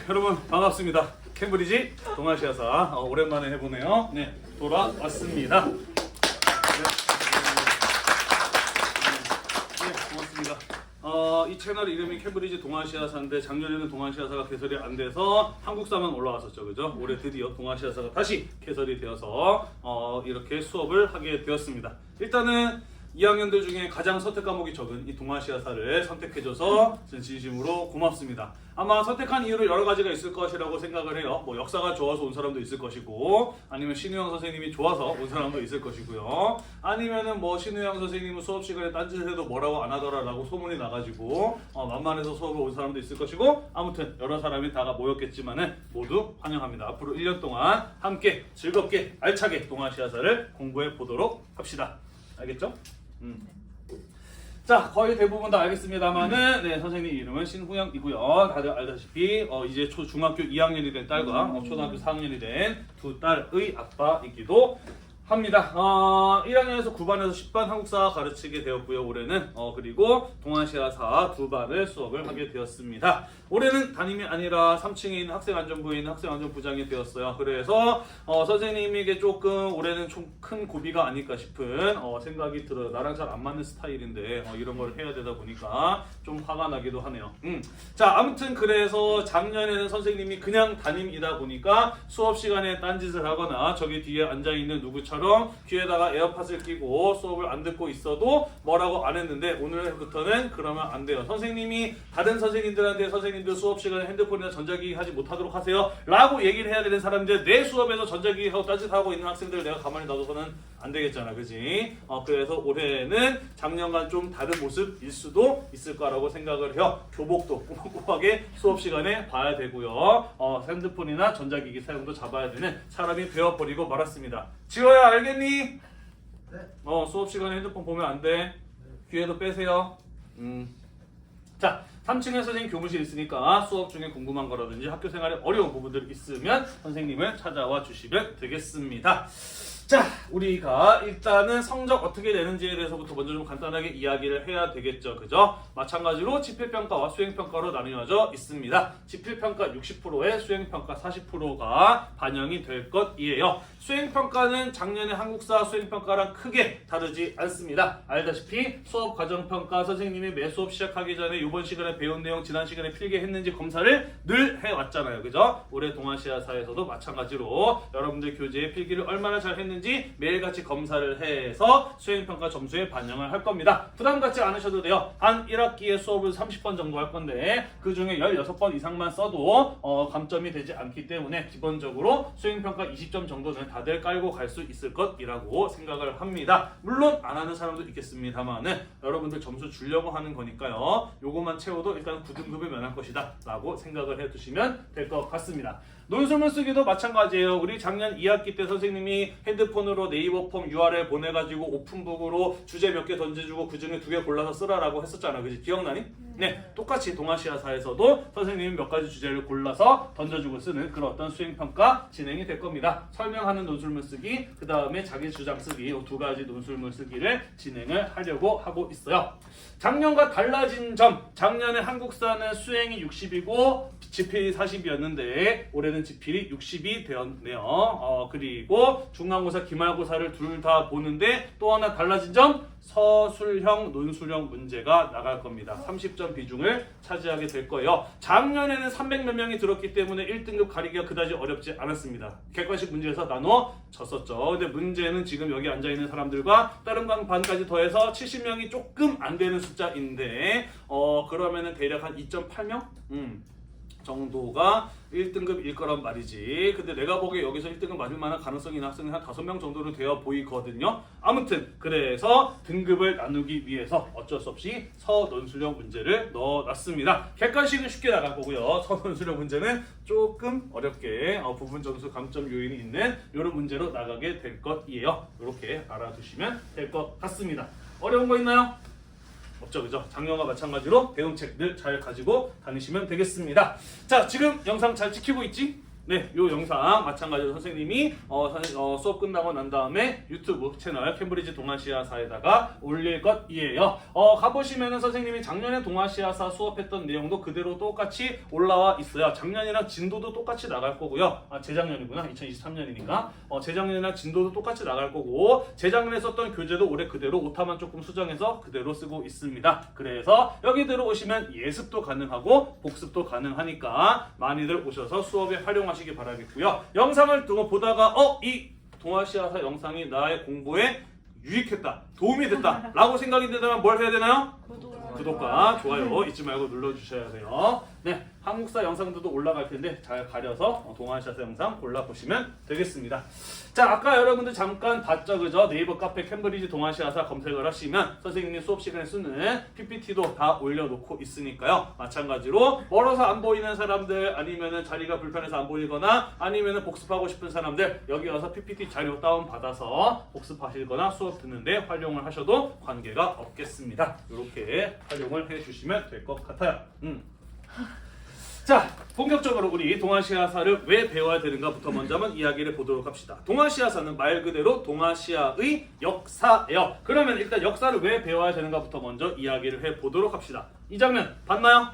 여러분 반갑습니다. 캠브리지 동아시아사 오랜만에 해보네요. 네, 돌아왔습니다. 네, 고맙습니다. 이 채널 이름이 캠브리지 동아시아사인데 작년에는 동아시아사가 개설이 안 돼서 한국사만 올라왔었죠, 그죠? 올해 드디어 동아시아사가 다시 개설이 되어서 이렇게 수업을 하게 되었습니다. 일단은 2학년들 중에 가장 선택 과목이 적은 이 동아시아사를 선택해줘서 진심으로 고맙습니다. 아마 선택한 이유를 여러 가지가 있을 것이라고 생각을 해요. 뭐 역사가 좋아서 온 사람도 있을 것이고, 아니면 신우영 선생님이 좋아서 온 사람도 있을 것이고요. 아니면은 뭐 신우영 선생님은 수업 시간에 딴짓을 해도 뭐라고 안 하더라라고 소문이 나가지고 만만해서 수업을 온 사람도 있을 것이고, 아무튼 여러 사람이 다가 모였겠지만은 모두 환영합니다. 앞으로 1년 동안 함께 즐겁게 알차게 동아시아사를 공부해 보도록 합시다. 알겠죠? 자, 거의 대부분 다 알겠습니다만은 네, 선생님 이름은 신후영이고요. 다들 알다시피 이제 중학교 2학년이 된 딸과 초등학교 4학년이 된 두 딸의 아빠이기도 합니다. 1학년에서 9반에서 10반 한국사 가르치게 되었고요. 올해는 그리고 동아시아사 2반을 수업을 하게 되었습니다. 올해는 담임이 아니라 3층에 있는 학생안전부에 있는 학생안전부장이 되었어요. 그래서 선생님에게 조금 올해는 좀 큰 고비가 아닐까 싶은 생각이 들어요. 나랑 잘 안 맞는 스타일인데 이런 걸 해야 되다 보니까 좀 화가 나기도 하네요. 자, 아무튼 그래서 작년에는 선생님이 그냥 담임이다 보니까 수업 시간에 딴짓을 하거나 저기 뒤에 앉아있는 누구처럼 귀에다가 에어팟을 끼고 수업을 안 듣고 있어도 뭐라고 안 했는데, 오늘부터는 그러면 안 돼요. 선생님이 다른 선생님들한테 선생님들 수업 시간에 핸드폰이나 전자기기 하지 못하도록 하세요 라고 얘기를 해야 되는 사람인데, 내 수업에서 전자기기 하고 딴짓하고 있는 학생들 내가 가만히 놔둬서는 안 되겠잖아, 그지? 그래서 올해는 작년과 좀 다른 모습일 수도 있을 거라고 생각을 해요. 교복도 꼼꼼하게 수업 시간에 봐야 되고요. 핸드폰이나 전자기기 사용도 잡아야 되는 사람이 되어버리고 말았습니다. 지호야, 알겠니? 네. 수업 시간에 핸드폰 보면 안 돼. 귀에도 빼세요. 자, 3층에 선생님 교무실 있으니까 수업 중에 궁금한 거라든지 학교 생활에 어려운 부분들 있으면 선생님을 찾아와 주시면 되겠습니다. 자, 우리가 일단은 성적 어떻게 되는지에 대해서부터 먼저 좀 간단하게 이야기를 해야 되겠죠, 그죠? 마찬가지로 지필평가와 수행평가로 나뉘어져 있습니다. 지필평가 60%에 수행평가 40%가 반영이 될 것이에요. 수행평가는 작년에 한국사 수행평가랑 크게 다르지 않습니다. 알다시피 수업과정평가 선생님이 매 수업 시작하기 전에 이번 시간에 배운 내용 지난 시간에 필기했는지 검사를 늘 해왔잖아요, 그죠? 올해 동아시아사에서도 마찬가지로 여러분들 교재에 필기를 얼마나 잘 했는지 매일같이 검사를 해서 수행평가 점수에 반영을 할 겁니다. 부담 갖지 않으셔도 돼요. 한 1학기에 수업을 30번 정도 할 건데 그 중에 16번 이상만 써도 감점이 되지 않기 때문에 기본적으로 수행평가 20점 정도는 다들 깔고 갈 수 있을 것이라고 생각을 합니다. 물론 안 하는 사람도 있겠습니다만은 여러분들 점수 주려고 하는 거니까요. 요것만 채워도 일단 9등급에 면할 것이다 라고 생각을 해두시면 될 것 같습니다. 논술문 쓰기도 마찬가지예요. 우리 작년 2학기 때 선생님이 핸드폰으로 네이버 폼 URL 보내가지고 오픈북으로 주제 몇 개 던져주고 그 중에 2개 골라서 쓰라라고 했었잖아, 그지? 기억나니? 네, 똑같이 동아시아사에서도 선생님이 몇 가지 주제를 골라서 던져주고 쓰는 그런 어떤 수행평가 진행이 될 겁니다. 설명하는 논술문 쓰기, 그 다음에 자기 주장 쓰기, 이 2가지 논술문 쓰기를 진행을 하려고 하고 있어요. 작년과 달라진 점, 작년에 한국사는 수행이 60이고 지필이 40이었는데 올해는 지필이 60이 되었네요. 그리고 중간고사, 기말고사를 둘 다 보는데 또 하나 달라진 점, 서술형, 논술형 문제가 나갈 겁니다. 30점 비중을 차지하게 될 거예요. 작년에는 300몇 명이 들었기 때문에 1등급 가리기가 그다지 어렵지 않았습니다. 객관식 문제에서 나눠졌었죠. 근데 문제는 지금 여기 앉아있는 사람들과 다른 반까지 더해서 70명이 조금 안 되는 숫자인데 그러면은 대략 한 2.8명? 정도가 1등급일 거란 말이지. 근데 내가 보기에 여기서 1등급 맞을 만한 가능성이 있는 학생이 한 5명 정도로 되어 보이거든요. 아무튼 그래서 등급을 나누기 위해서 어쩔 수 없이 서논술형 문제를 넣어놨습니다. 객관식은 쉽게 나갈 거고요. 서논술형 문제는 조금 어렵게 부분 점수 감점 요인이 있는 이런 문제로 나가게 될 것이에요. 이렇게 알아두시면 될 것 같습니다. 어려운 거 있나요? 없죠, 그죠? 작년과 마찬가지로 대응책들 잘 가지고 다니시면 되겠습니다. 자, 지금 영상 잘 찍히고 있지? 네, 요 영상 마찬가지로 선생님이 수업 끝나고 난 다음에 유튜브 채널 캠브리지 동아시아사에다가 올릴 것이에요. 가보시면은 선생님이 작년에 동아시아사 수업했던 내용도 그대로 똑같이 올라와 있어요. 작년이랑 진도도 똑같이 나갈 거고요. 재작년이구나. 2023년이니까. 재작년이랑 진도도 똑같이 나갈 거고, 재작년에 썼던 교재도 올해 그대로 오타만 조금 수정해서 그대로 쓰고 있습니다. 그래서 여기 들어오시면 예습도 가능하고 복습도 가능하니까 많이들 오셔서 수업에 활용하시기 바라겠고요. 영상을 보다가 이 동아시아사 영상이 나의 공부에 유익했다, 도움이 됐다 라고 생각이 된다면 뭘 해야 되나요? 구독과 좋아요 잊지 말고 눌러주셔야 돼요. 네, 한국사 영상들도 올라갈 텐데 잘 가려서 동아시아사 영상 골라보시면 되겠습니다. 자, 아까 여러분들 잠깐 봤죠, 그죠? 네이버 카페 캠브리지 동아시아사 검색을 하시면 선생님이 수업 시간에 쓰는 PPT도 다 올려놓고 있으니까요. 마찬가지로 멀어서 안 보이는 사람들, 아니면은 자리가 불편해서 안 보이거나, 아니면은 복습하고 싶은 사람들 여기 와서 PPT 자료 다운 받아서 복습하시거나 수업 듣는데 활용을 하셔도 관계가 없겠습니다. 이렇게 활용을 해주시면 될 것 같아요. 자, 본격적으로 우리 동아시아사를 왜 배워야 되는가부터 먼저 한번 이야기를 보도록 합시다. 동아시아사는 말 그대로 동아시아의 역사예요. 그러면 일단 역사를 왜 배워야 되는가부터 먼저 이야기를 해보도록 합시다. 이 장면 봤나요?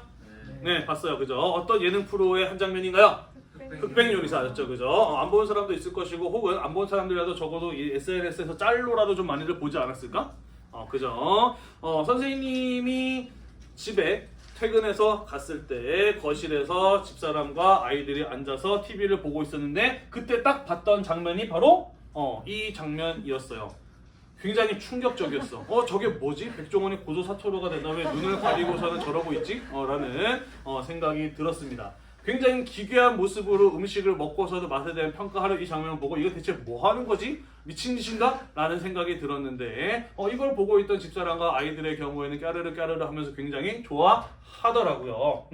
네, 봤어요. 그죠? 어떤 예능 프로의 한 장면인가요? 흑백요리사였죠. 그죠? 안 본 사람도 있을 것이고, 혹은 안 본 사람들이라도 적어도 이 SNS에서 짤로라도 좀 많이들 보지 않았을까? 그죠? 선생님이 집에 퇴근해서 갔을 때 거실에서 집사람과 아이들이 앉아서 TV를 보고 있었는데, 그때 딱 봤던 장면이 바로 이 장면이었어요. 굉장히 충격적이었어. 저게 뭐지? 백종원이 고조사투로가 된다, 왜 눈을 가리고서는 저러고 있지? 라는 생각이 들었습니다. 굉장히 기괴한 모습으로 음식을 먹고서도 맛에 대한 평가하는 이 장면을 보고 이거 대체 뭐 하는 거지? 미친 짓인가? 라는 생각이 들었는데 이걸 보고 있던 집사람과 아이들의 경우에는 까르르 까르르 하면서 굉장히 좋아하더라고요.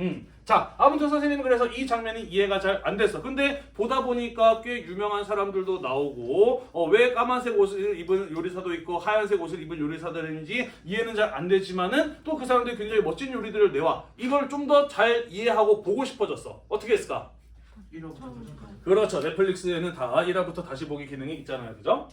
자, 아무튼 선생님은 그래서 이 장면이 이해가 잘 안 됐어. 근데 보다 보니까 꽤 유명한 사람들도 나오고 왜 까만색 옷을 입은 요리사도 있고 하얀색 옷을 입은 요리사들인지 이해는 잘 안 되지만은 또 그 사람들이 굉장히 멋진 요리들을 내와. 이걸 좀 더 잘 이해하고 보고 싶어졌어. 어떻게 했을까? 1화부터 그렇죠. 넷플릭스에는 다 1화부터 다시 보기 기능이 있잖아요. 그죠?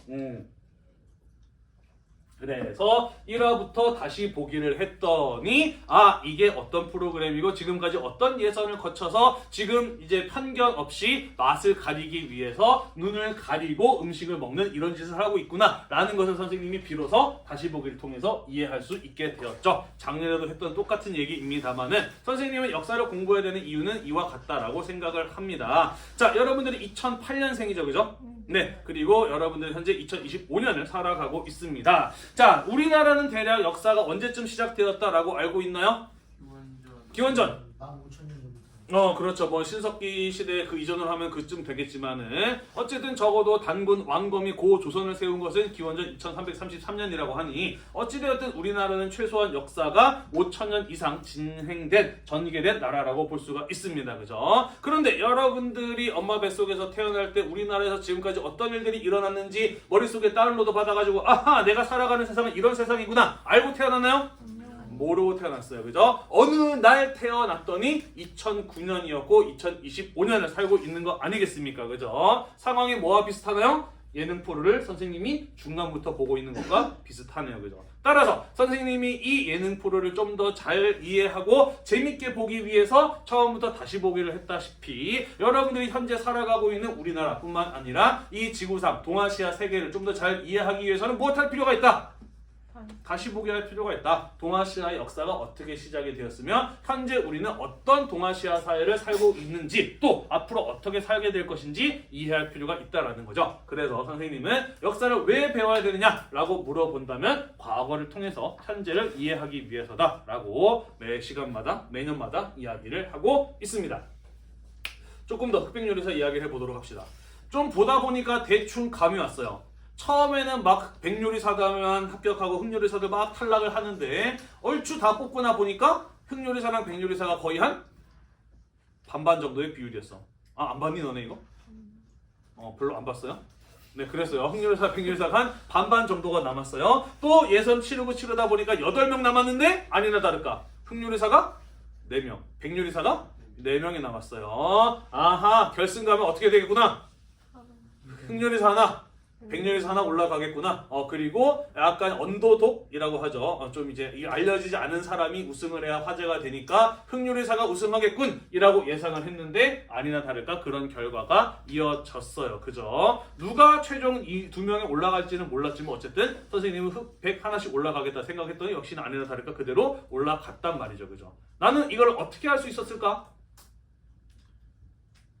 그래서 1화부터 다시 보기를 했더니 이게 어떤 프로그램이고 지금까지 어떤 예선을 거쳐서 지금 이제 편견 없이 맛을 가리기 위해서 눈을 가리고 음식을 먹는 이런 짓을 하고 있구나 라는 것을 선생님이 비로소 다시 보기를 통해서 이해할 수 있게 되었죠. 작년에도 했던 똑같은 얘기입니다만은 선생님은 역사를 공부해야 되는 이유는 이와 같다라고 생각을 합니다. 자, 여러분들이 2008년생이죠, 그죠? 네, 그리고 여러분들 현재 2025년을 살아가고 있습니다. 자, 우리나라는 대략 역사가 언제쯤 시작되었다라고 알고 있나요? 기원전 15,000년 전부터. 그렇죠. 뭐 신석기 시대 그 이전으로 하면 그쯤 되겠지만은 어쨌든 적어도 단군 왕검이 고 조선을 세운 것은 기원전 2333년이라고 하니 어찌되었든 우리나라는 최소한 역사가 5,000년 이상 진행된 전개된 나라라고 볼 수가 있습니다. 그죠? 그런데 여러분들이 엄마 뱃속에서 태어날 때 우리나라에서 지금까지 어떤 일들이 일어났는지 머릿속에 다운로드 받아가지고 아하, 내가 살아가는 세상은 이런 세상이구나 알고 태어났나요? 모르고 태어났어요. 그죠? 어느 날 태어났더니 2009년이었고 2025년을 살고 있는 거 아니겠습니까? 그죠? 상황이 뭐와 비슷하나요? 예능 프로를 선생님이 중간부터 보고 있는 것과 비슷하네요. 그죠? 따라서 선생님이 이 예능 프로를 좀 더 잘 이해하고 재밌게 보기 위해서 처음부터 다시 보기를 했다시피 여러분들이 현재 살아가고 있는 우리나라뿐만 아니라 이 지구상 동아시아 세계를 좀 더 잘 이해하기 위해서는 무엇할 필요가 있다? 다시 보게 할 필요가 있다. 동아시아의 역사가 어떻게 시작이 되었으며 현재 우리는 어떤 동아시아 사회를 살고 있는지 또 앞으로 어떻게 살게 될 것인지 이해할 필요가 있다라는 거죠. 그래서 선생님은 역사를 왜 배워야 되느냐라고 물어본다면 과거를 통해서 현재를 이해하기 위해서다라고 매 시간마다 매년마다 이야기를 하고 있습니다. 조금 더 흑백요리사 이야기를 해보도록 합시다. 좀 보다 보니까 대충 감이 왔어요. 처음에는 막 백요리사다만 합격하고 흑요리사들 막 탈락을 하는데 얼추 다 뽑고 나 보니까 흑요리사랑 백요리사가 거의 한 반반 정도의 비율이었어. 안 봤니 너네 이거? 별로 안 봤어요? 네, 그랬어요. 흑요리사, 백요리사가 한 반반 정도가 남았어요. 또 예선 치르다 보니까 8명 남았는데 아니나 다를까 흑요리사가 4명, 백요리사가 4명이 남았어요. 아하, 결승 가면 어떻게 되겠구나? 흑렬이 하나, 백렬이 하나 올라가겠구나. 그리고 약간 언더독이라고 하죠. 좀 이제 알려지지 않은 사람이 우승을 해야 화제가 되니까 흑요리사가 우승하겠군 이라고 예상을 했는데 아니나 다를까 그런 결과가 이어졌어요. 그죠? 누가 최종 이 2명에 올라갈지는 몰랐지만 어쨌든 선생님은 흑백 하나씩 올라가겠다 생각했더니 역시나 아니나 다를까 그대로 올라갔단 말이죠. 그죠? 나는 이걸 어떻게 할 수 있었을까?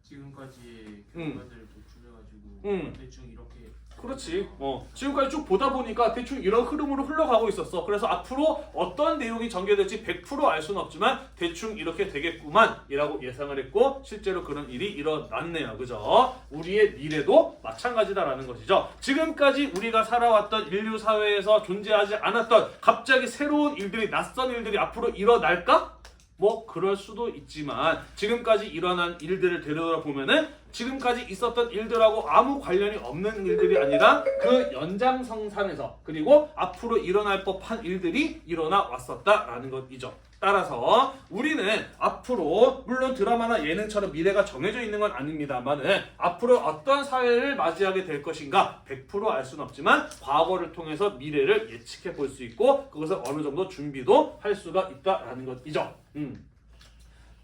지금까지 결과들을 도출해가지고 대충 이렇게. 그렇지. 지금까지 쭉 보다 보니까 대충 이런 흐름으로 흘러가고 있었어. 그래서 앞으로 어떤 내용이 전개될지 100% 알 수는 없지만 대충 이렇게 되겠구만 이라고 예상을 했고 실제로 그런 일이 일어났네요. 그죠? 우리의 미래도 마찬가지다라는 것이죠. 지금까지 우리가 살아왔던 인류 사회에서 존재하지 않았던 갑자기 새로운 일들이 낯선 일들이 앞으로 일어날까? 뭐 그럴 수도 있지만 지금까지 일어난 일들을 되돌아보면은 지금까지 있었던 일들하고 아무 관련이 없는 일들이 아니라 그 연장성상에서 그리고 앞으로 일어날 법한 일들이 일어나 왔었다라는 것이죠. 따라서 우리는 앞으로 물론 드라마나 예능처럼 미래가 정해져 있는 건 아닙니다만은 앞으로 어떤 사회를 맞이하게 될 것인가 100% 알 수는 없지만 과거를 통해서 미래를 예측해 볼 수 있고 그것을 어느 정도 준비도 할 수가 있다라는 것이죠.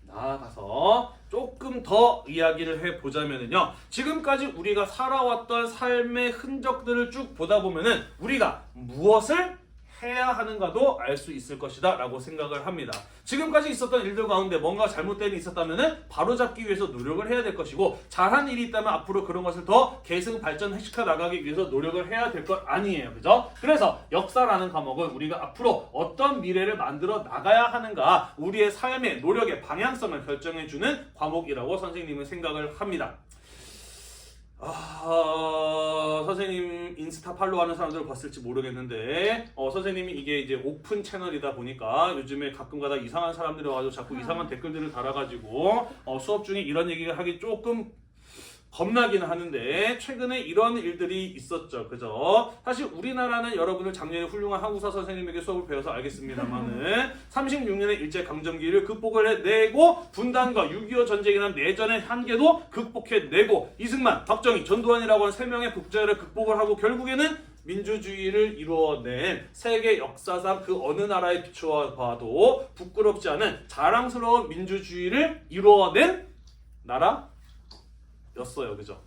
나아가서 조금 더 이야기를 해보자면요. 지금까지 우리가 살아왔던 삶의 흔적들을 쭉 보다 보면은 우리가 무엇을 해야 하는가도 알 수 있을 것이다 라고 생각을 합니다. 지금까지 있었던 일들 가운데 뭔가 잘못된 일이 있었다면 바로잡기 위해서 노력을 해야 될 것이고 잘한 일이 있다면 앞으로 그런 것을 더 계승 발전시켜 나가기 위해서 노력을 해야 될 것 아니에요. 그죠? 그래서 역사라는 과목은 우리가 앞으로 어떤 미래를 만들어 나가야 하는가 우리의 삶의 노력의 방향성을 결정해주는 과목이라고 선생님은 생각을 합니다. 선생님 인스타 팔로우하는 사람들을 봤을지 모르겠는데 선생님이 이게 이제 오픈 채널이다 보니까 요즘에 가끔가다 이상한 사람들이 와가지고 자꾸 이상한 댓글들을 달아가지고 수업 중에 이런 얘기를 하기 조금 겁나기는 하는데 최근에 이런 일들이 있었죠. 그죠? 사실 우리나라는 여러분들 작년에 훌륭한 한국사 선생님에게 수업을 배워서 알겠습니다만은 36년의 일제강점기를 극복을 해내고 분단과 6.25 전쟁이라는 내전의 한계도 극복해내고 이승만, 박정희, 전두환이라고 하는 3명의 독재를 극복을 하고 결국에는 민주주의를 이루어낸 세계 역사상 그 어느 나라에 비추어 봐도 부끄럽지 않은 자랑스러운 민주주의를 이루어낸 나라? 였어요. 그죠?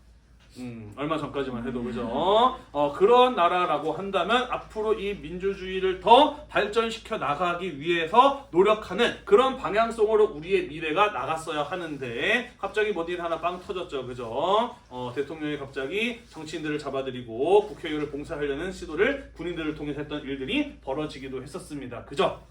얼마 전까지만 해도 그죠? 그런 나라라고 한다면 앞으로 이 민주주의를 더 발전시켜 나가기 위해서 노력하는 그런 방향성으로 우리의 미래가 나갔어야 하는데 갑자기 뭔 일 하나 빵 터졌죠. 그죠? 대통령이 갑자기 정치인들을 잡아들이고 국회의원을 봉사하려는 시도를 군인들을 통해서 했던 일들이 벌어지기도 했었습니다. 그죠?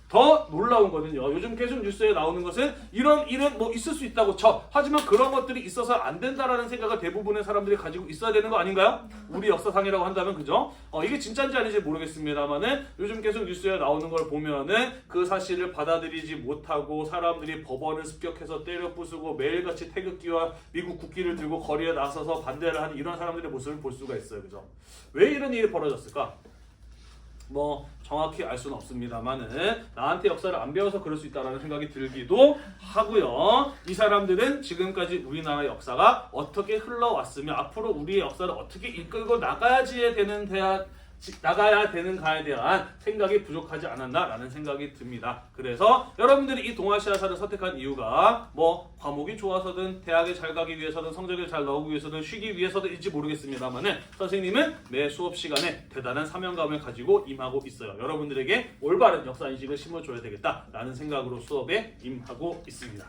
더 놀라운 거는요. 요즘 계속 뉴스에 나오는 것은 이런 일은 뭐 있을 수 있다고 쳐. 하지만 그런 것들이 있어서 안 된다라는 생각을 대부분의 사람들이 가지고 있어야 되는 거 아닌가요? 우리 역사상이라고 한다면 그죠? 이게 진짜인지 아닌지 모르겠습니다만은 요즘 계속 뉴스에 나오는 걸 보면은 그 사실을 받아들이지 못하고 사람들이 법원을 습격해서 때려 부수고 매일같이 태극기와 미국 국기를 들고 거리에 나서서 반대를 하는 이런 사람들의 모습을 볼 수가 있어요. 그죠? 왜 이런 일이 벌어졌을까? 뭐 정확히 알 수는 없습니다만은 나한테 역사를 안 배워서 그럴 수 있다는 생각이 들기도 하고요. 이 사람들은 지금까지 우리나라 역사가 어떻게 흘러왔으며 앞으로 우리의 역사를 어떻게 이끌고 나가야 되는가에 대한 생각이 부족하지 않았나라는 생각이 듭니다. 그래서 여러분들이 이 동아시아사를 선택한 이유가 뭐 과목이 좋아서든 대학에 잘 가기 위해서든 성적을 잘 나오기 위해서든 쉬기 위해서든일지 모르겠습니다만은 선생님은 매 수업 시간에 대단한 사명감을 가지고 임하고 있어요. 여러분들에게 올바른 역사인식을 심어줘야 되겠다라는 생각으로 수업에 임하고 있습니다.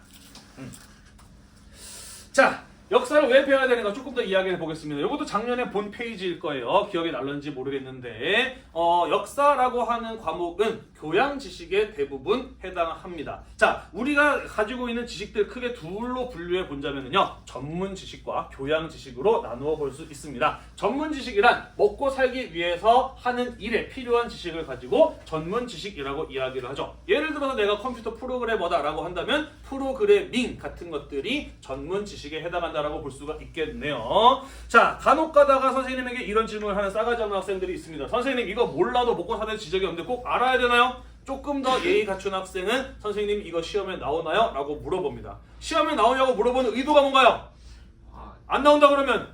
자, 역사를 왜 배워야 되는가 조금 더 이야기해 보겠습니다. 이것도 작년에 본 페이지일 거예요. 기억이 날는지 모르겠는데 역사라고 하는 과목은 교양 지식에 대부분 해당합니다. 자, 우리가 가지고 있는 지식들 크게 둘로 분류해 본다면요. 전문 지식과 교양 지식으로 나누어 볼 수 있습니다. 전문 지식이란 먹고 살기 위해서 하는 일에 필요한 지식을 가지고 전문 지식이라고 이야기를 하죠. 예를 들어서 내가 컴퓨터 프로그래머다라고 한다면 프로그래밍 같은 것들이 전문 지식에 해당한다라고 볼 수가 있겠네요. 자, 간혹 가다가 선생님에게 이런 질문을 하는 싸가지 없는 학생들이 있습니다. 선생님 이거 몰라도 먹고 사는 지적이 없는데 꼭 알아야 되나요? 조금 더 예의 갖춘 학생은 선생님 이거 시험에 나오나요? 라고 물어봅니다. 시험에 나오냐고 물어보는 의도가 뭔가요? 안 나온다 그러면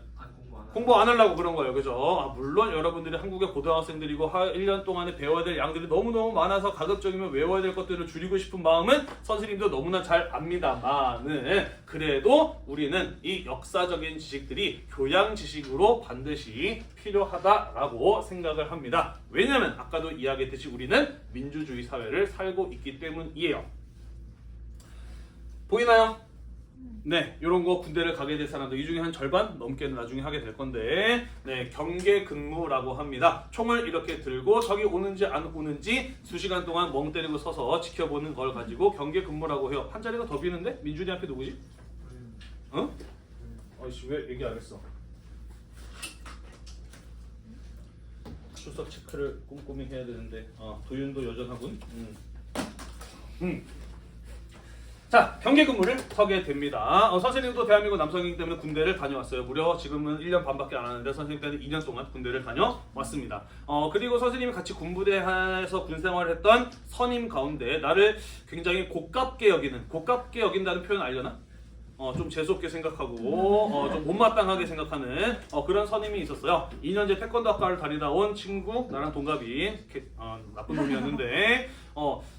공부 안 하려고 그런 거예요. 그죠? 물론 여러분들이 한국의 고등학생들이고 1년 동안에 배워야 될 양들이 너무너무 많아서 가급적이면 외워야 될 것들을 줄이고 싶은 마음은 선생님도 너무나 잘 압니다만은 그래도 우리는 이 역사적인 지식들이 교양 지식으로 반드시 필요하다라고 생각을 합니다. 왜냐하면 아까도 이야기했듯이 우리는 민주주의 사회를 살고 있기 때문이에요. 보이나요? 네, 이런 거 군대를 가게 될 사람들 이 중에 한 절반 넘게는 나중에 하게 될 건데, 네, 경계 근무라고 합니다. 총을 이렇게 들고 적이 오는지 안 오는지 수시간 동안 멍 때리고 서서 지켜보는 걸 가지고 경계 근무라고 해요. 한 자리가 더 비는데? 민준이 앞에 누구지? 어? 아이씨, 왜 얘기 안 했어? 출석 체크를 꼼꼼히 해야 되는데, 도윤도 여전하군. 자, 경계 근무를 서게 됩니다. 선생님도 대한민국 남성이기 때문에 군대를 다녀왔어요. 무려 지금은 1년 반밖에 안 하는데 선생님 때는 2년 동안 군대를 다녀왔습니다. 그리고 선생님이 같이 군부대에서 군생활을 했던 선임 가운데 나를 굉장히 고깝게 여긴다는 표현 알려나? 좀 재수없게 생각하고 좀 못마땅하게 생각하는 그런 선임이 있었어요. 2년제 태권도 학과를 다니다 온 친구, 나랑 동갑이 나쁜 놈이었는데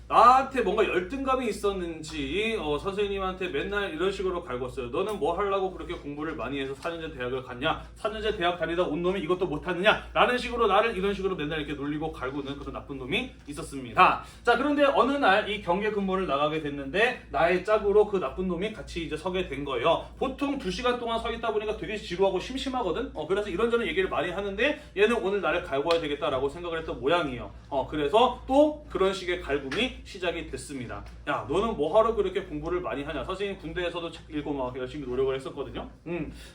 나한테 뭔가 열등감이 있었는지 선생님한테 맨날 이런 식으로 갈궜어요. 너는 뭐 하려고 그렇게 공부를 많이 해서 4년제 대학을 갔냐? 4년제 대학 다니다 온 놈이 이것도 못하느냐? 라는 식으로 나를 이런 식으로 맨날 이렇게 놀리고 갈구는 그런 나쁜 놈이 있었습니다. 자, 그런데 어느 날 이 경계 근무를 나가게 됐는데 나의 짝으로 그 나쁜 놈이 같이 이제 서게 된 거예요. 보통 2시간 동안 서 있다 보니까 되게 지루하고 심심하거든. 그래서 이런저런 얘기를 많이 하는데 얘는 오늘 나를 갈궈야 되겠다라고 생각을 했던 모양이에요. 그래서 또 그런 식의 갈굼이 시작이 됐습니다. 야, 너는 뭐하러 그렇게 공부를 많이 하냐? 선생님 군대에서도 책 읽고 막 열심히 노력을 했었거든요.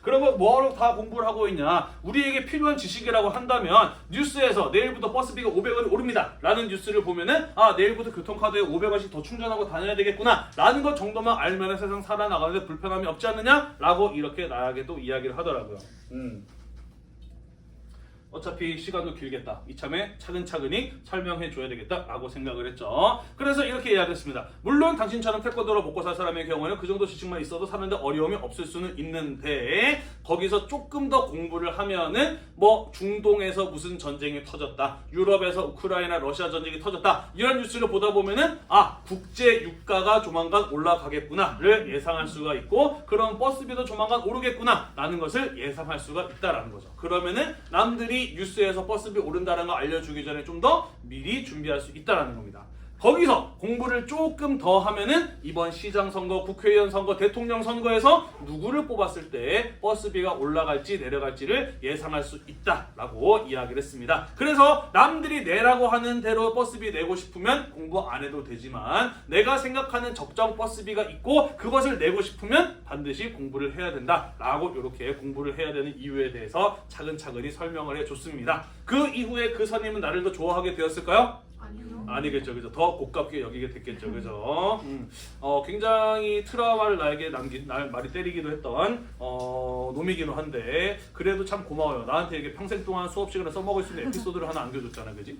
그러면 뭐하러 다 공부를 하고 있냐? 우리에게 필요한 지식이라고 한다면 뉴스에서 내일부터 버스비가 500원이 오릅니다 라는 뉴스를 보면은 내일부터 교통카드에 500원씩 더 충전하고 다녀야 되겠구나 라는 것 정도만 알면 세상 살아나가는데 불편함이 없지 않느냐? 라고 이렇게 나에게도 이야기를 하더라고요. 어차피 시간도 길겠다. 이참에 차근차근히 설명해 줘야 되겠다 라고 생각을 했죠. 그래서 이렇게 이야기했습니다. 물론 당신처럼 태권도로 먹고 살 사람의 경우에는 그 정도 지식만 있어도 사는데 어려움이 없을 수는 있는데 거기서 조금 더 공부를 하면은 뭐 중동에서 무슨 전쟁이 터졌다, 유럽에서 우크라이나 러시아 전쟁이 터졌다 이런 뉴스를 보다 보면은 국제 유가가 조만간 올라가겠구나를 예상할 수가 있고 그럼 버스비도 조만간 오르겠구나 라는 것을 예상할 수가 있다라는 거죠. 그러면은 남들이 뉴스에서 버스비 오른다는 거 알려주기 전에 좀 더 미리 준비할 수 있다는 겁니다. 거기서 공부를 조금 더 하면은 이번 시장 선거, 국회의원 선거, 대통령 선거에서 누구를 뽑았을 때 버스비가 올라갈지 내려갈지를 예상할 수 있다라고 이야기를 했습니다. 그래서 남들이 내라고 하는 대로 버스비 내고 싶으면 공부 안 해도 되지만 내가 생각하는 적정 버스비가 있고 그것을 내고 싶으면 반드시 공부를 해야 된다라고 이렇게 공부를 해야 되는 이유에 대해서 차근차근히 설명을 해줬습니다. 그 이후에 그 선임은 나를 더 좋아하게 되었을까요? 아니겠죠, 그죠? 더 고깝게 여기게 됐겠죠, 그죠? 굉장히 트라우마를 나에게 남긴, 날 많이 때리기도 했던 놈이기도 한데 그래도 참 고마워요. 나한테 이게 평생 동안 수업 시간에 써먹을 수 있는 에피소드를 하나 안겨줬잖아, 그지?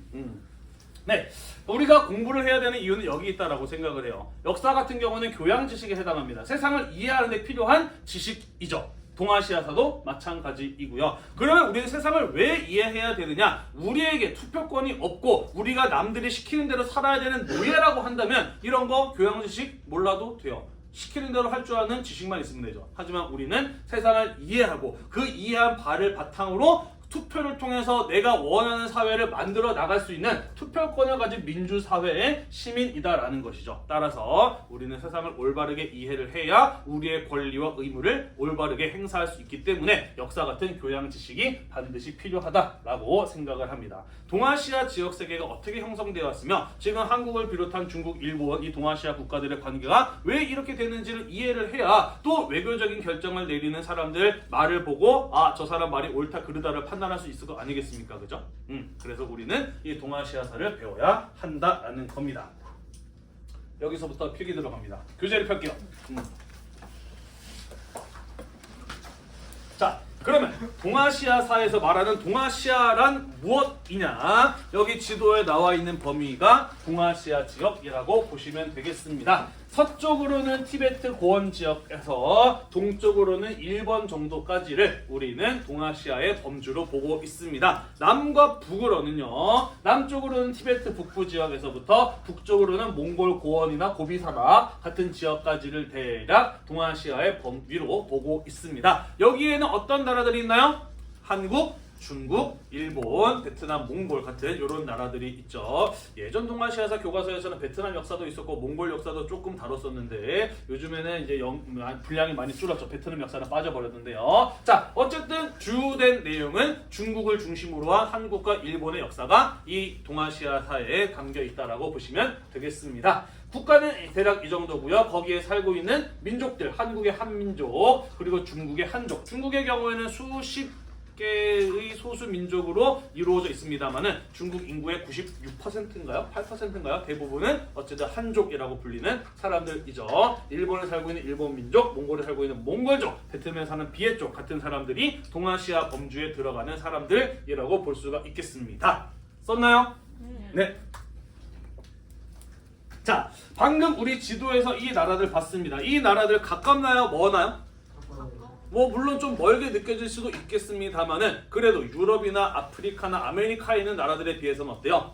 네, 우리가 공부를 해야 되는 이유는 여기 있다라고 생각을 해요. 역사 같은 경우는 교양 지식에 해당합니다. 세상을 이해하는 데 필요한 지식이죠. 동아시아사도 마찬가지이고요. 그러면 우리는 세상을 왜 이해해야 되느냐? 우리에게 투표권이 없고 우리가 남들이 시키는 대로 살아야 되는 노예라고 한다면 이런 거 교양 지식 몰라도 돼요. 시키는 대로 할 줄 아는 지식만 있으면 되죠. 하지만 우리는 세상을 이해하고 그 이해한 바를 바탕으로 투표를 통해서 내가 원하는 사회를 만들어 나갈 수 있는 투표권을 가진 민주사회의 시민이다라는 것이죠. 따라서 우리는 세상을 올바르게 이해를 해야 우리의 권리와 의무를 올바르게 행사할 수 있기 때문에 역사 같은 교양 지식이 반드시 필요하다라고 생각을 합니다. 동아시아 지역 세계가 어떻게 형성되어 왔으며 지금 한국을 비롯한 중국, 일본 이 동아시아 국가들의 관계가 왜 이렇게 되는지를 이해를 해야 또 외교적인 결정을 내리는 사람들 말을 보고 저 사람 말이 옳다 그르다를 판단할 수 있을 거 아니겠습니까? 그죠? 그래서 우리는 이 동아시아사를 배워야 한다라는 겁니다. 여기서부터 필기 들어갑니다. 교재를 펼게요. 자, 그러면 동아시아사에서 말하는 동아시아란 무엇이냐? 여기 지도에 나와 있는 범위가 동아시아 지역이라고 보시면 되겠습니다. 서쪽으로는 티베트 고원 지역에서 동쪽으로는 일본 정도까지를 우리는 동아시아의 범주로 보고 있습니다. 남과 북으로는요. 남쪽으로는 티베트 북부 지역에서부터 북쪽으로는 몽골 고원이나 고비 사막 같은 지역까지를 대략 동아시아의 범위로 보고 있습니다. 여기에는 어떤 나라들이 있나요? 한국, 중국, 일본, 베트남, 몽골 같은 이런 나라들이 있죠. 예전 동아시아사 교과서에서는 베트남 역사도 있었고 몽골 역사도 조금 다뤘었는데 요즘에는 이제 분량이 많이 줄었죠. 베트남 역사는 빠져버렸는데요. 자, 어쨌든 주된 내용은 중국을 중심으로 한 한국과 일본의 역사가 이 동아시아사에 담겨 있다라고 보시면 되겠습니다. 국가는 대략 이 정도고요. 거기에 살고 있는 민족들, 한국의 한민족, 그리고 중국의 한족. 중국의 경우에는 수십 개의 소수 민족으로 이루어져 있습니다만은 중국 인구의 96%인가요? 8%인가요? 대부분은 어쨌든 한족이라고 불리는 사람들이죠. 일본에 살고 있는 일본 민족, 몽골에 살고 있는 몽골족, 베트남에 사는 비해족 같은 사람들이 동아시아 범주에 들어가는 사람들이라고 볼 수가 있겠습니다. 썼나요? 네. 자, 방금 우리 지도에서 이 나라들 봤습니다. 이 나라들 가깝나요? 머나요? 뭐 물론 좀 멀게 느껴질 수도 있겠습니다만은 그래도 유럽이나 아프리카나 아메리카에 있는 나라들에 비해서는 어때요?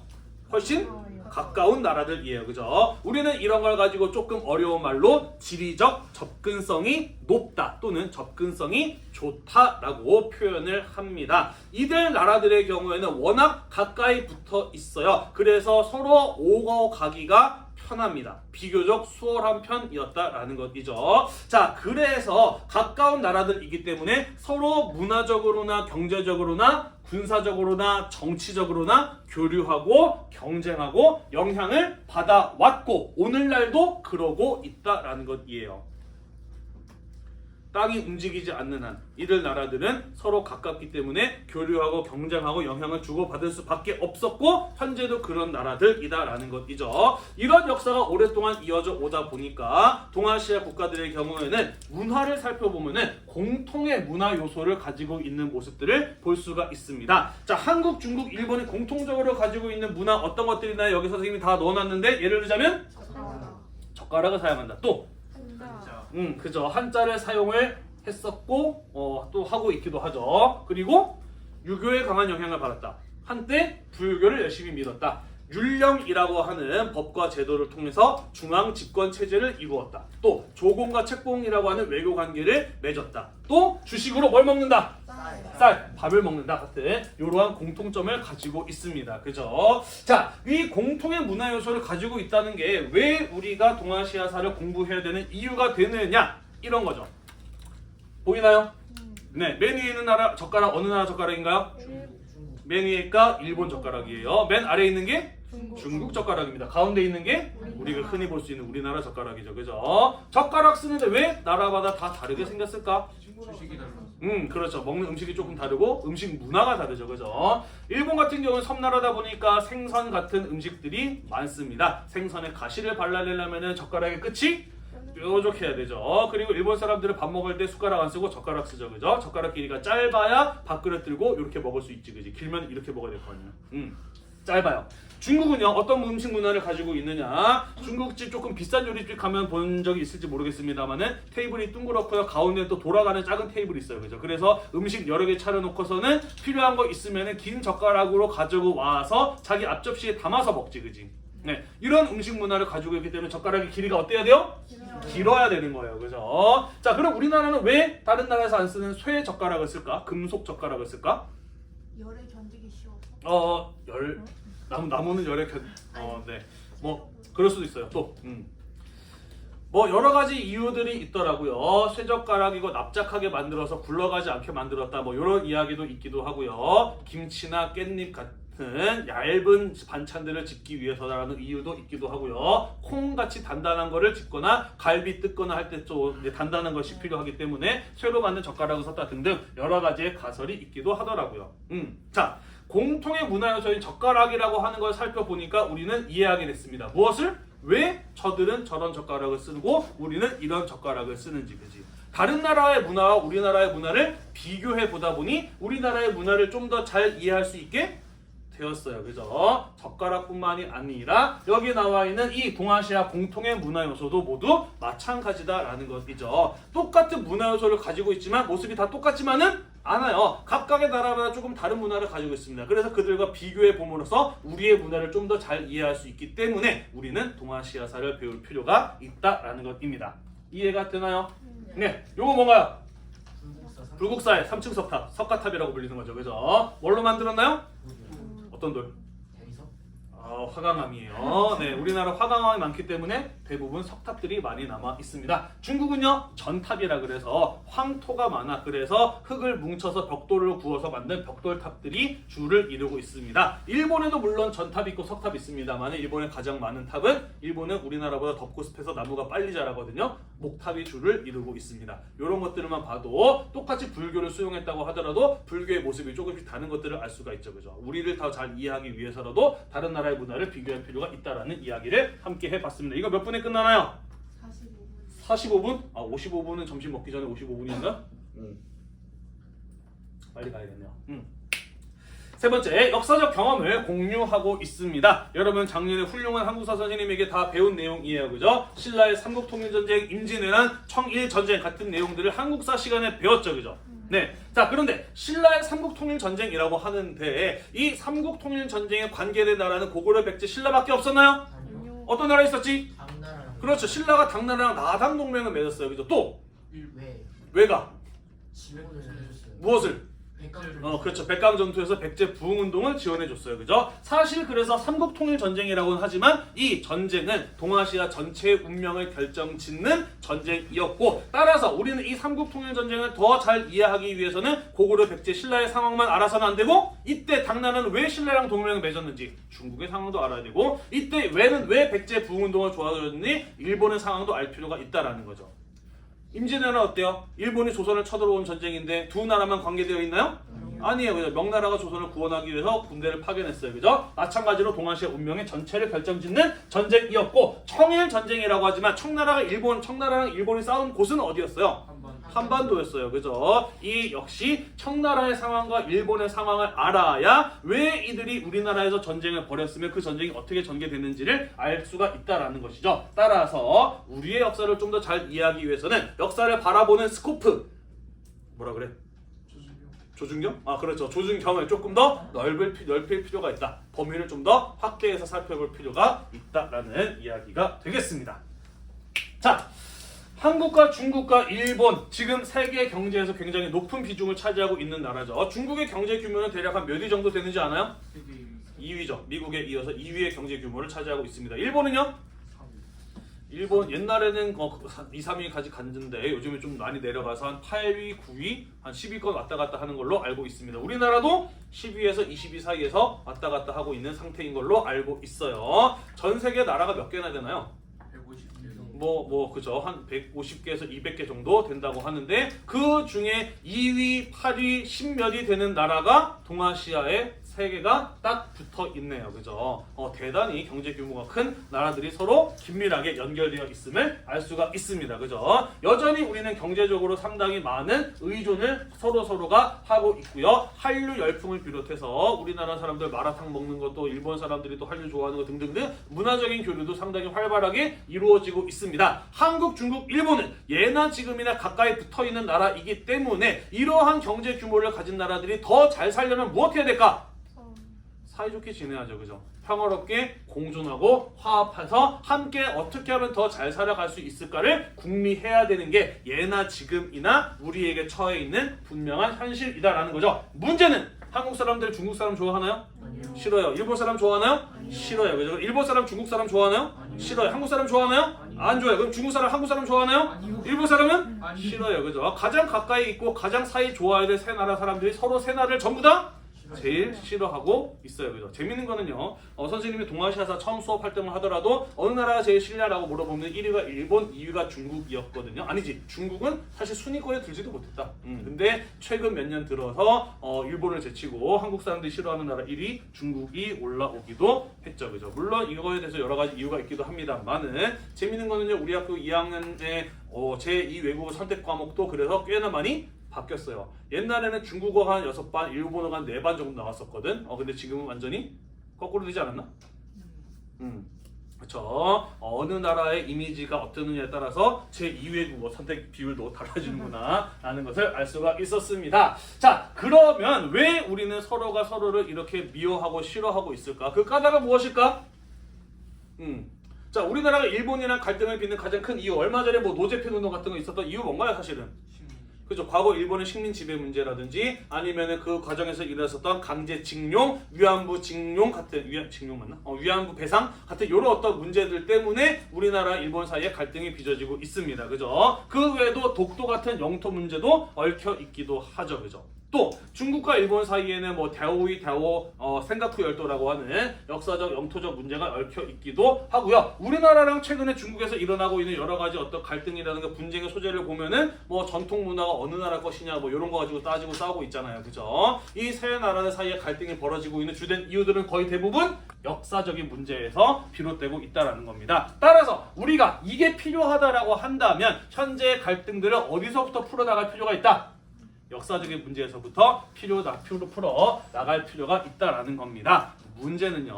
훨씬 가까운 나라들이에요. 그죠? 우리는 이런 걸 가지고 조금 어려운 말로 지리적 접근성이 높다 또는 접근성이 좋다라고 표현을 합니다. 이들 나라들의 경우에는 워낙 가까이 붙어 있어요. 그래서 서로 오고 가기가 편합니다. 비교적 수월한 편이었다라는 것이죠. 자, 그래서 가까운 나라들이기 때문에 서로 문화적으로나 경제적으로나 군사적으로나 정치적으로나 교류하고 경쟁하고 영향을 받아왔고 오늘날도 그러고 있다라는 것이에요. 땅이 움직이지 않는 한 이들 나라들은 서로 가깝기 때문에 교류하고 경쟁하고 영향을 주고받을 수밖에 없었고 현재도 그런 나라들이다라는 것이죠. 이런 역사가 오랫동안 이어져 오다 보니까 동아시아 국가들의 경우에는 문화를 살펴보면은 공통의 문화 요소를 가지고 있는 모습들을 볼 수가 있습니다. 자, 한국, 중국, 일본이 공통적으로 가지고 있는 문화 어떤 것들이 있나요? 여기 선생님이 다 넣어놨는데 예를 들자면 젓가락을 사용한다. 또 그죠. 한자를 사용을 했었고 또 하고 있기도 하죠. 그리고 유교에 강한 영향을 받았다. 한때 불교를 열심히 믿었다. 율령이라고 하는 법과 제도를 통해서 중앙 집권 체제를 이루었다. 또 조공과 책봉이라고 하는 외교 관계를 맺었다. 또 주식으로 뭘 먹는다? 쌀, 밥을 먹는다 같은 이러한 공통점을 가지고 있습니다. 그죠? 자, 이 공통의 문화 요소를 가지고 있다는 게 왜 우리가 동아시아사를 공부해야 되는 이유가 되느냐 이런 거죠. 보이나요? 네, 맨 위에 있는 나라 젓가락 어느 나라 젓가락인가요? 맨 위에가 일본 젓가락이에요. 맨 아래에 있는 게 중국 젓가락입니다. 가운데 있는 게 우리가 흔히 볼 수 있는 우리나라 젓가락이죠. 그죠? 젓가락 쓰는데 왜 나라마다 다 다르게 생겼을까? 주식이 달라. 그렇죠. 먹는 음식이 조금 다르고 음식 문화가 다르죠. 그죠? 일본 같은 경우는 섬나라다 보니까 생선 같은 음식들이 많습니다. 생선에 가시를 발라내려면 젓가락의 끝이 뾰족해야 되죠. 그리고 일본 사람들은 밥 먹을 때 숟가락 안 쓰고 젓가락 쓰죠. 그죠? 젓가락 길이가 짧아야 밥그릇 들고 이렇게 먹을 수 있지. 그지? 길면 이렇게 먹어야 될 거 아니야. 짧아요. 중국은요 어떤 음식 문화를 가지고 있느냐. 중국집 조금 비싼 요리집 가면 본 적이 있을지 모르겠습니다만은 테이블이 둥그렇고요. 가운데 또 돌아가는 작은 테이블이 있어요. 그죠? 그래서 음식 여러 개 차려놓고서는 필요한 거 있으면은 긴 젓가락으로 가지고 와서 자기 앞접시에 담아서 먹지. 그지? 네, 이런 음식 문화를 가지고 있기 때문에 젓가락의 길이가 어때야 돼요? 길어야 되는 거예요. 그죠? 자, 그럼 우리나라는 왜 다른 나라에서 안 쓰는 쇠 젓가락을 쓸까? 금속 젓가락을 쓸까? 열에 견디기 쉬워서. 나무는 열에 네. 뭐 그럴 수도 있어요. 또 뭐 여러 가지 이유들이 있더라고요. 쇠젓가락이고 납작하게 만들어서 굴러가지 않게 만들었다. 뭐 이런 이야기도 있기도 하고요. 김치나 깻잎 같은 얇은 반찬들을 집기 위해서라는 이유도 있기도 하고요. 콩같이 단단한 거를 집거나 갈비 뜯거나 할 때 좀 단단한 것이 필요하기 때문에 쇠로 만든 젓가락을 썼다 등등 여러 가지의 가설이 있기도 하더라고요. 자, 공통의 문화 요소인 젓가락이라고 하는 걸 살펴보니까 우리는 이해하게 됐습니다. 무엇을? 왜 저들은 저런 젓가락을 쓰고 우리는 이런 젓가락을 쓰는지. 그지? 다른 나라의 문화와 우리나라의 문화를 비교해 보다 보니 우리나라의 문화를 좀 더 잘 이해할 수 있게 되었어요. 그죠? 젓가락뿐만이 아니라 여기 나와 있는 이 동아시아 공통의 문화 요소도 모두 마찬가지다라는 것이죠. 똑같은 문화 요소를 가지고 있지만 모습이 다 똑같지만은 않아요. 각각의 나라마다 조금 다른 문화를 가지고 있습니다. 그래서 그들과 비교해 봄으로써 우리의 문화를 좀 더 잘 이해할 수 있기 때문에 우리는 동아시아사를 배울 필요가 있다라는 것입니다. 이해가 되나요? 네. 요거 뭔가요? 불국사의 3층 석탑, 석가탑이라고 불리는 거죠. 그죠? 뭘로 만들었나요? 어떤 돌? 화강암이에요. 네, 우리나라 화강암이 많기 때문에 대부분 석탑들이 많이 남아 있습니다. 중국은요, 전탑이라 그래서 황토가 많아. 그래서 흙을 뭉쳐서 벽돌을 구워서 만든 벽돌탑들이 주를 이루고 있습니다. 일본에도 물론 전탑이 있고 석탑이 있습니다만 일본의 가장 많은 탑은 일본은 우리나라보다 덥고 습해서 나무가 빨리 자라거든요. 목탑이 주를 이루고 있습니다. 이런 것들만 봐도 똑같이 불교를 수용했다고 하더라도 불교의 모습이 조금씩 다른 것들을 알 수가 있죠. 그죠? 우리를 더 잘 이해하기 위해서라도 다른 나라의 문화를 비교할 필요가 있다라는 이야기를 함께 해봤습니다. 이거 몇 분에 끝나나요? 45분? 55분은 점심 먹기 전에 55분인가? 빨리 가야겠네요. 세 번째, 역사적 경험을 공유하고 있습니다. 여러분 작년에 훌륭한 한국사 선생님에게 다 배운 내용이에요. 그죠? 신라의 삼국통일전쟁, 임진왜란, 청일전쟁 같은 내용들을 한국사 시간에 배웠죠. 그죠? 네. 자, 그런데 신라의 삼국통일전쟁이라고 하는데 이 삼국통일전쟁에 관계된 나라는 고구려, 백제, 신라밖에 없었나요? 아니요. 어떤 나라 있었지? 당나라랑 그렇죠. 신라가 당나라랑 나당 동맹을 맺었어요. 그죠? 또 왜 왜가? 지원을 해줬어요. 무엇을? 백강을 그렇죠. 백강전투에서 백제 부흥운동을 지원해줬어요. 그죠? 사실 그래서 삼국통일전쟁이라고는 하지만 이 전쟁은 동아시아 전체의 운명을 결정짓는 전쟁이었고 따라서 우리는 이 삼국통일전쟁을 더 잘 이해하기 위해서는 고구려, 백제, 신라의 상황만 알아서는 안 되고 이때 당나라는 왜 신라랑 동맹을 맺었는지 중국의 상황도 알아야 되고 이때 왜 백제 부흥운동을 좋아하였는지 일본의 상황도 알 필요가 있다라는 거죠. 임진왜란 어때요? 일본이 조선을 쳐들어온 전쟁인데 두 나라만 관계되어 있나요? 아니에요. 그죠? 명나라가 조선을 구원하기 위해서 군대를 파견했어요. 그죠? 마찬가지로 동아시아 운명의 전체를 결정짓는 전쟁이었고 청일 전쟁이라고 하지만 청나라랑 일본이 싸운 곳은 어디였어요? 한반도였어요. 그죠? 이 역시 청나라의 상황과 일본의 상황을 알아야 왜 이들이 우리나라에서 전쟁을 벌였으면 그 전쟁이 어떻게 전개됐는지를 알 수가 있다라는 것이죠. 따라서 우리의 역사를 좀 더 잘 이해하기 위해서는 역사를 바라보는 스코프 뭐라 그래? 조준경? 그렇죠. 조준경을 조금 더 넓힐 필요가 있다. 범위를 좀 더 확대해서 살펴볼 필요가 있다라는 이야기가 되겠습니다. 자, 한국과 중국과 일본 지금 세계 경제에서 굉장히 높은 비중을 차지하고 있는 나라죠. 중국의 경제 규모는 대략 한 몇 위 정도 되는지 아나요? 2위죠. 미국에 이어서 2위의 경제 규모를 차지하고 있습니다. 일본은요? 일본 옛날에는 2, 3위까지 갔는데 요즘에 좀 많이 내려가서 한 8위, 9위, 한 10위권 왔다 갔다 하는 걸로 알고 있습니다. 우리나라도 10위에서 20위 사이에서 왔다 갔다 하고 있는 상태인 걸로 알고 있어요. 전 세계 나라가 몇 개나 되나요? 150개. 그죠. 한 150개에서 200개 정도 된다고 하는데 그 중에 2위, 8위, 10몇이 되는 나라가 동아시아에 3개가 딱 붙어 있네요. 그죠? 대단히 경제 규모가 큰 나라들이 서로 긴밀하게 연결되어 있음을 알 수가 있습니다. 그죠? 여전히 우리는 경제적으로 상당히 많은 의존을 서로가 하고 있고요. 한류 열풍을 비롯해서 우리나라 사람들 마라탕 먹는 것도 일본 사람들이 또 한류 좋아하는 것 등등등 문화적인 교류도 상당히 활발하게 이루어지고 있습니다. 한국, 중국, 일본은 예나 지금이나 가까이 붙어 있는 나라이기 때문에 이러한 경제 규모를 가진 나라들이 더 잘 살려면 무엇 해야 될까? 사이좋게 지내야죠. 그죠? 평화롭게 공존하고 화합해서 함께 어떻게 하면 더 잘 살아갈 수 있을까를 궁리해야 되는 게 예나 지금이나 우리에게 처해 있는 분명한 현실이다라는 거죠. 문제는 한국 사람들 중국 사람 좋아하나요? 아니요. 싫어요. 일본 사람 좋아하나요? 아니요. 싫어요. 그죠? 일본 사람 중국 사람 좋아하나요? 아니요. 싫어요. 한국 사람 좋아하나요? 아니요. 안 좋아요. 그럼 중국 사람 한국 사람 좋아하나요? 아니요. 일본 사람은? 아니요. 싫어요. 그죠? 가장 가까이 있고 가장 사이 좋아야 될 세 나라 사람들이 서로 세 나라를 전부 다 제일 싫어하고 있어요. 그죠? 재밌는 거는요. 선생님이 동아시아사 처음 수업 활동을 하더라도 어느 나라가 제일 싫냐라고 물어보면 1위가 일본, 2위가 중국이었거든요. 아니지. 중국은 사실 순위권에 들지도 못했다. 근데 최근 몇 년 들어서 일본을 제치고 한국 사람들이 싫어하는 나라 1위 중국이 올라오기도 했죠. 그죠? 물론 이거에 대해서 여러 가지 이유가 있기도 합니다만은 재밌는 거는요. 우리 학교 2학년에 제2 외국어 선택 과목도 그래서 꽤나 많이 바뀌었어요. 옛날에는 중국어가 한 6반, 일본어가 한 4반 정도 나왔었거든. 근데 지금은 완전히 거꾸로 되지 않았나? 그렇죠. 어느 나라의 이미지가 어떠느냐에 따라서 제2외국어 선택 비율도 달라지는구나 라는 것을 알 수가 있었습니다. 자, 그러면 왜 우리는 서로가 서로를 이렇게 미워하고 싫어하고 있을까? 그 까닭은 무엇일까? 자, 우리나라가 일본이랑 갈등을 빚는 가장 큰 이유, 얼마 전에 뭐 노제팬 운동 같은 거 있었던 이유 뭔가요, 사실은? 그죠? 과거 일본의 식민 지배 문제라든지 아니면은 그 과정에서 일어났었던 강제 징용, 위안부 징용 같은 징용 맞나? 위안부 배상 같은 이런 어떤 문제들 때문에 우리나라 일본 사이에 갈등이 빚어지고 있습니다. 그죠? 그 외에도 독도 같은 영토 문제도 얽혀 있기도 하죠. 그죠? 또 중국과 일본 사이에는 뭐 대오이 대오 센가쿠 열도라고 하는 역사적 영토적 문제가 얽혀 있기도 하고요. 우리나라랑 최근에 중국에서 일어나고 있는 여러 가지 어떤 갈등이라든가 분쟁의 소재를 보면은 뭐 전통 문화가 어느 나라 것이냐 뭐 이런 거 가지고 따지고 싸우고 있잖아요. 그죠? 이 세 나라 사이에 갈등이 벌어지고 있는 주된 이유들은 거의 대부분 역사적인 문제에서 비롯되고 있다라는 겁니다. 따라서 우리가 이게 필요하다라고 한다면 현재 갈등들을 어디서부터 풀어나갈 필요가 있다. 역사적인 문제에서부터 풀어 나갈 필요가 있다라는 겁니다. 문제는요,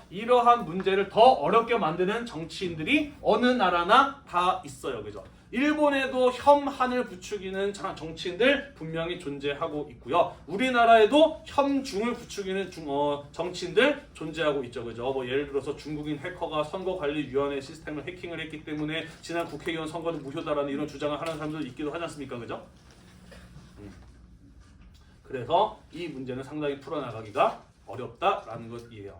이러한 문제를 더 어렵게 만드는 정치인들이 어느 나라나 다 있어요. 그죠? 일본에도 혐한을 부추기는 정치인들 분명히 존재하고 있고요. 우리나라에도 혐중을 부추기는 정치인들 존재하고 있죠. 그죠? 뭐 예를 들어서 중국인 해커가 선거관리위원회 시스템을 해킹을 했기 때문에 지난 국회의원 선거는 무효다라는 이런 주장을 하는 사람도 있기도 하지 않습니까? 그죠? 그래서 이 문제는 상당히 풀어나가기가 어렵다라는 것이에요.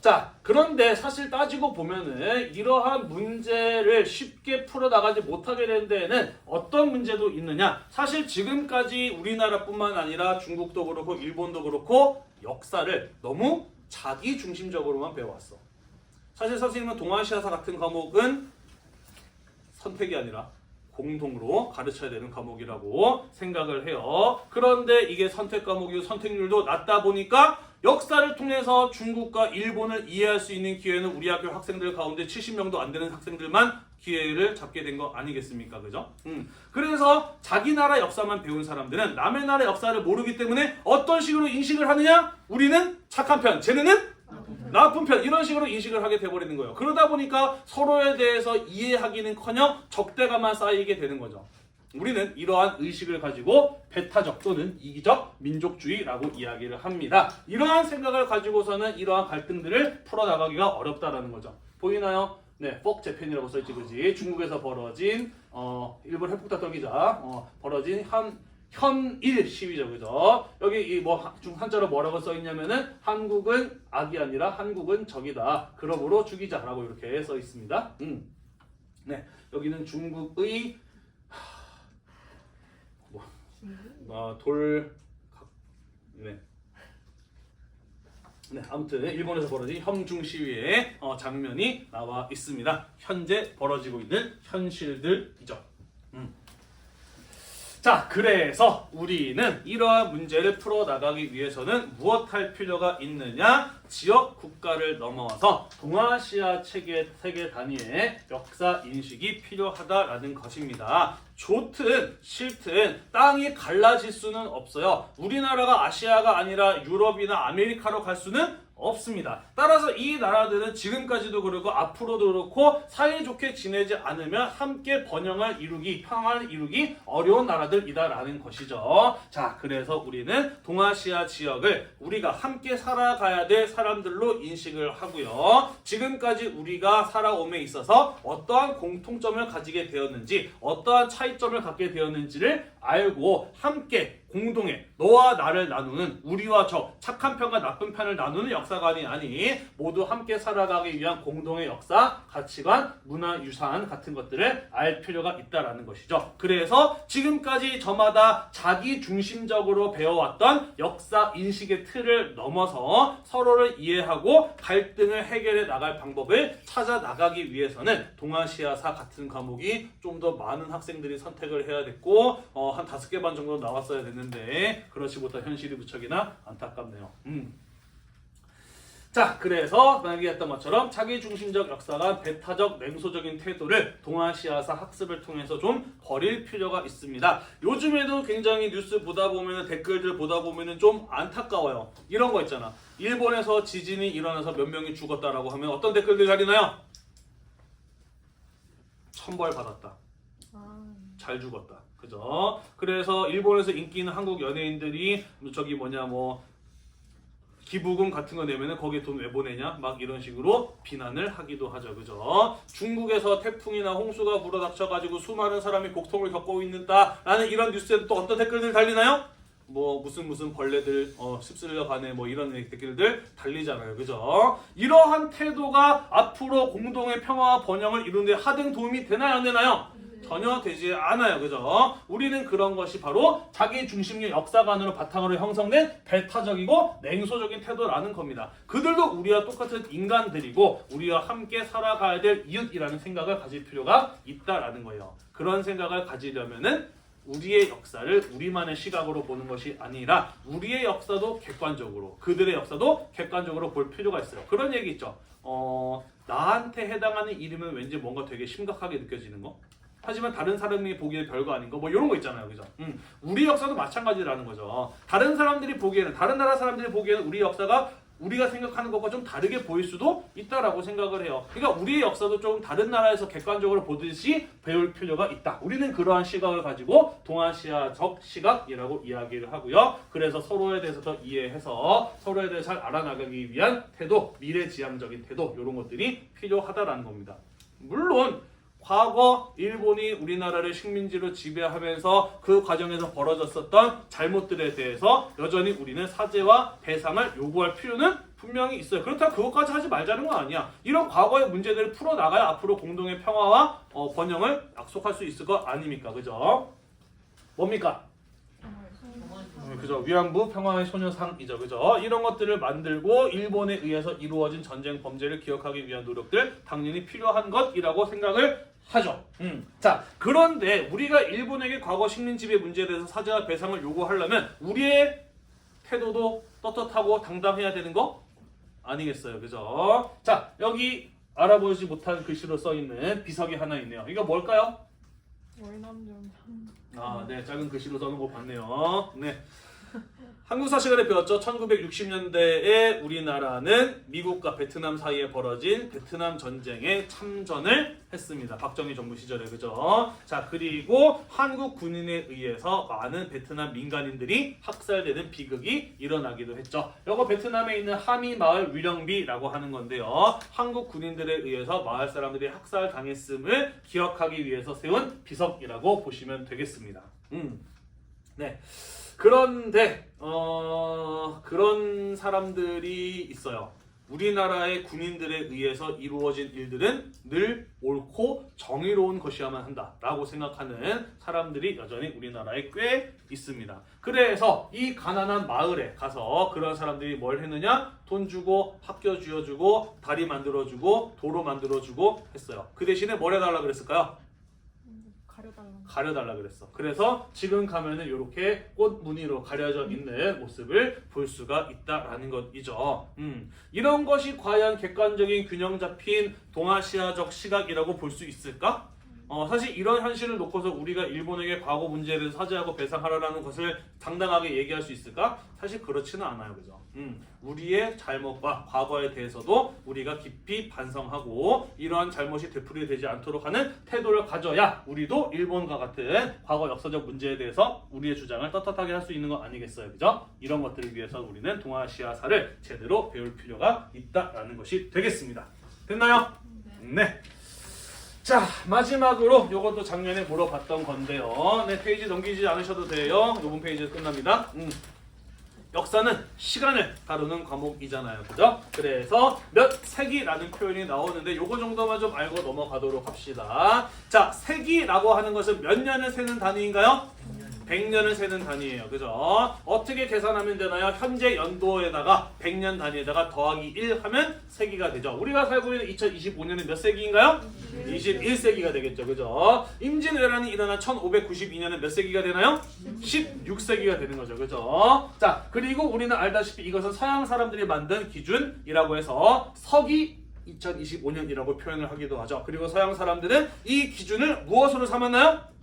자, 그런데 사실 따지고 보면은 이러한 문제를 쉽게 풀어나가지 못하게 된 데에는 어떤 문제도 있느냐? 사실 지금까지 우리나라뿐만 아니라 중국도 그렇고 일본도 그렇고 역사를 너무 자기 중심적으로만 배워왔어. 사실 선생님은 동아시아사 같은 과목은 선택이 아니라 공동으로 가르쳐야 되는 과목이라고 생각을 해요. 그런데 이게 선택 과목이고 선택률도 낮다 보니까 역사를 통해서 중국과 일본을 이해할 수 있는 기회는 우리 학교 학생들 가운데 70명도 안 되는 학생들만 기회를 잡게 된 거 아니겠습니까? 그죠? 그래서 자기 나라 역사만 배운 사람들은 남의 나라 역사를 모르기 때문에 어떤 식으로 인식을 하느냐? 우리는 착한 편, 쟤네는 나쁜 편, 이런 식으로 인식을 하게 돼버리는 거예요. 그러다 보니까 서로에 대해서 이해하기는커녕 적대감만 쌓이게 되는 거죠. 우리는 이러한 의식을 가지고 배타적 또는 이기적 민족주의라고 이야기를 합니다. 이러한 생각을 가지고서는 이러한 갈등들을 풀어나가기가 어렵다라는 거죠. 보이나요? 네, fuck Japan이라고 써있지, 그지? 중국에서 벌어진 일본 핵폭탄 떨기자 벌어진 현일 시위죠, 그죠? 여기 이 한자로 뭐라고 써있냐면은 한국은 악이 아니라 한국은 적이다. 그러므로 죽이자라고 이렇게 써 있습니다. 네, 여기는 중국의 네, 아무튼 일본에서 벌어진 혐중 시위의 장면이 나와 있습니다. 현재 벌어지고 있는 현실들이죠. 자, 그래서 우리는 이러한 문제를 풀어나가기 위해서는 무엇 할 필요가 있느냐? 지역 국가를 넘어와서 동아시아 세계 단위의 역사 인식이 필요하다라는 것입니다. 좋든 싫든 땅이 갈라질 수는 없어요. 우리나라가 아시아가 아니라 유럽이나 아메리카로 갈 수는 없습니다. 따라서 이 나라들은 지금까지도 그렇고 앞으로도 그렇고 사이좋게 지내지 않으면 함께 번영을 이루기, 평화를 이루기 어려운 나라들이다라는 것이죠. 자, 그래서 우리는 동아시아 지역을 우리가 함께 살아가야 될 사람들로 인식을 하고요. 지금까지 우리가 살아옴에 있어서 어떠한 공통점을 가지게 되었는지, 어떠한 차이점을 갖게 되었는지를 알고 함께 공동의 너와 나를 나누는 우리와 저 착한 편과 나쁜 편을 나누는 역사관이 아니 모두 함께 살아가기 위한 공동의 역사, 가치관, 문화유산 같은 것들을 알 필요가 있다라는 것이죠. 그래서 지금까지 저마다 자기 중심적으로 배워왔던 역사 인식의 틀을 넘어서 서로를 이해하고 갈등을 해결해 나갈 방법을 찾아 나가기 위해서는 동아시아사 같은 과목이 좀 더 많은 학생들이 선택을 해야 됐고 한 5개 반 정도 나왔어야 됐는데 그렇지 못한 현실이 무척이나 안타깝네요. 자, 그래서 만약에 했던 것처럼 자기중심적 역사가 배타적 냉소적인 태도를 동아시아사 학습을 통해서 좀 버릴 필요가 있습니다. 요즘에도 굉장히 뉴스 보다 보면 댓글들 보다 보면 좀 안타까워요. 이런 거 있잖아. 일본에서 지진이 일어나서 몇 명이 죽었다라고 하면 어떤 댓글들 달리나요? 천벌 받았다. 잘 죽었다. 그죠? 그래서 일본에서 인기 있는 한국 연예인들이 저기 기부금 같은 거 내면은 거기에 돈 왜 보내냐? 막 이런 식으로 비난을 하기도 하죠. 그죠? 중국에서 태풍이나 홍수가 불어닥쳐가지고 수많은 사람이 고통을 겪고 있는다라는 이런 뉴스에도 또 어떤 댓글들 달리나요? 무슨 벌레들 휩쓸려 가네 이런 댓글들 달리잖아요. 그죠? 이러한 태도가 앞으로 공동의 평화와 번영을 이루는 데 하등 도움이 되나요? 안 되나요? 전혀 되지 않아요. 그죠? 우리는 그런 것이 바로 자기 중심적 역사관으로 바탕으로 형성된 배타적이고 냉소적인 태도라는 겁니다. 그들도 우리와 똑같은 인간들이고 우리와 함께 살아가야 될 이웃이라는 생각을 가질 필요가 있다라는 거예요. 그런 생각을 가지려면은 우리의 역사를 우리만의 시각으로 보는 것이 아니라 우리의 역사도 객관적으로 그들의 역사도 객관적으로 볼 필요가 있어요. 그런 얘기 있죠. 나한테 해당하는 일이면 왠지 뭔가 되게 심각하게 느껴지는 거. 하지만 다른 사람이 보기에 별거 아닌 거 이런 거 있잖아요. 그죠? 우리 역사도 마찬가지라는 거죠. 다른 사람들이 보기에는 다른 나라 사람들이 보기에는 우리 역사가 우리가 생각하는 것과 좀 다르게 보일 수도 있다라고 생각을 해요. 그러니까 우리의 역사도 좀 다른 나라에서 객관적으로 보듯이 배울 필요가 있다. 우리는 그러한 시각을 가지고 동아시아적 시각이라고 이야기를 하고요. 그래서 서로에 대해서 더 이해해서 서로에 대해 잘 알아나가기 위한 태도, 미래지향적인 태도 이런 것들이 필요하다라는 겁니다. 물론 과거 일본이 우리나라를 식민지로 지배하면서 그 과정에서 벌어졌었던 잘못들에 대해서 여전히 우리는 사죄와 배상을 요구할 필요는 분명히 있어요. 그렇다고 그것까지 하지 말자는 건 아니야. 이런 과거의 문제들을 풀어나가야 앞으로 공동의 평화와 번영을 약속할 수 있을 거 아닙니까? 그죠? 뭡니까? 그죠? 위안부 평화의 소녀상이죠. 그죠? 이런 것들을 만들고 일본에 의해서 이루어진 전쟁 범죄를 기억하기 위한 노력들 당연히 필요한 것이라고 생각을 하죠. 자, 그런데 우리가 일본에게 과거 식민 지배 문제에 대해서 사죄와 배상을 요구하려면 우리의 태도도 떳떳하고 당당해야 되는 거 아니겠어요. 그죠? 자, 여기 알아보지 못한 글씨로 써 있는 비석이 하나 있네요. 이거 뭘까요? 월남전. 네, 작은 글씨로 써놓은 거 봤네요. 네. 한국사 시간에 배웠죠. 1960년대에 우리나라는 미국과 베트남 사이에 벌어진 베트남 전쟁에 참전을 했습니다. 박정희 정부 시절에. 그죠? 자, 그리고 한국 군인에 의해서 많은 베트남 민간인들이 학살되는 비극이 일어나기도 했죠. 이거 베트남에 있는 하미 마을 위령비라고 하는 건데요. 한국 군인들에 의해서 마을 사람들이 학살당했음을 기억하기 위해서 세운 비석이라고 보시면 되겠습니다. 네. 그런데 그런 사람들이 있어요. 우리나라의 군인들에 의해서 이루어진 일들은 늘 옳고 정의로운 것이어야만 한다라고 생각하는 사람들이 여전히 우리나라에 꽤 있습니다. 그래서 이 가난한 마을에 가서 그런 사람들이 뭘 했느냐? 돈 주고 학교 지어주고 다리 만들어주고 도로 만들어주고 했어요. 그 대신에 뭘 해달라 그랬을까요? 가려달라 그랬어. 그래서 지금 가면은 이렇게 꽃 무늬로 가려져 있는 모습을 볼 수가 있다라는 것이죠. 이런 것이 과연 객관적인 균형 잡힌 동아시아적 시각이라고 볼 수 있을까? 사실 이런 현실을 놓고서 우리가 일본에게 과거 문제에 대해서 사죄하고 배상하라는 것을 당당하게 얘기할 수 있을까? 사실 그렇지는 않아요. 그죠? 우리의 잘못과 과거에 대해서도 우리가 깊이 반성하고 이러한 잘못이 되풀이되지 않도록 하는 태도를 가져야 우리도 일본과 같은 과거 역사적 문제에 대해서 우리의 주장을 떳떳하게 할 수 있는 거 아니겠어요? 그죠? 이런 것들을 위해서 우리는 동아시아사를 제대로 배울 필요가 있다라는 것이 되겠습니다. 됐나요? 네. 자, 마지막으로 요것도 작년에 물어봤던 건데요. 네, 페이지 넘기지 않으셔도 돼요. 요번 페이지 끝납니다. 역사는 시간을 다루는 과목이잖아요. 그죠? 그래서 몇 세기라는 표현이 나오는데 요거 정도만 좀 알고 넘어가도록 합시다. 자, 세기라고 하는 것은 몇 년을 세는 단위인가요? 100년을 세는 단위예요. 그죠? 어떻게 계산하면 되나요? 현재 연도에다가 100년 단위에다가 더하기 1 하면 세기가 되죠. 우리가 살고 있는 2025년은 몇 세기인가요? 21세기가 되겠죠. 그죠? 임진왜란이 일어난 1592년은 몇 세기가 되나요? 16세기가 되는 거죠. 그죠? 자, 그리고 우리는 알다시피 이것은 서양 사람들이 만든 기준이라고 해서 서기 2025년이라고 표현을 하기도 하죠. 그리고 서양 사람들은 이 기준을 무엇으로 삼았나요?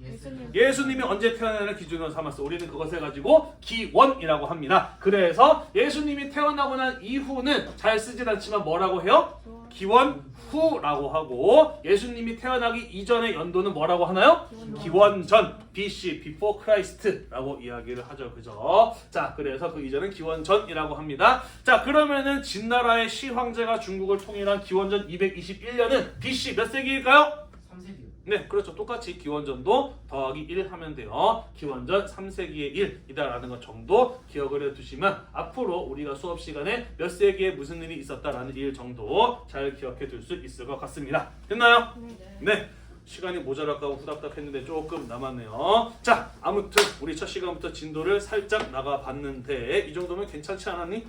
예수님이 언제 태어나는 기준으로 삼았어. 우리는 그것을 가지고 기원이라고 합니다. 그래서 예수님이 태어나고 난 이후는 잘 쓰진 않지만 뭐라고 해요? 기원 후라고 하고, 예수님이 태어나기 이전의 연도는 뭐라고 하나요? 기원 전, BC, Before Christ라고 이야기를 하죠. 그죠? 자, 그래서 그 이전은 기원 전이라고 합니다. 자, 그러면은 진나라의 시황제가 중국을 통일한 기원 전 221년은 BC 몇 세기일까요? 3세기요. 네, 그렇죠. 똑같이 기원전도 더하기 1 하면 돼요. 기원전 3세기의 1이다라는 것 정도 기억을 해두시면 앞으로 우리가 수업 시간에 몇 세기에 무슨 일이 있었다라는 일 정도 잘 기억해 둘 수 있을 것 같습니다. 됐나요? 네. 시간이 모자랄까 하고 후닥닥 했는데 조금 남았네요. 자, 아무튼 우리 첫 시간부터 진도를 살짝 나가봤는데 이 정도면 괜찮지 않았니?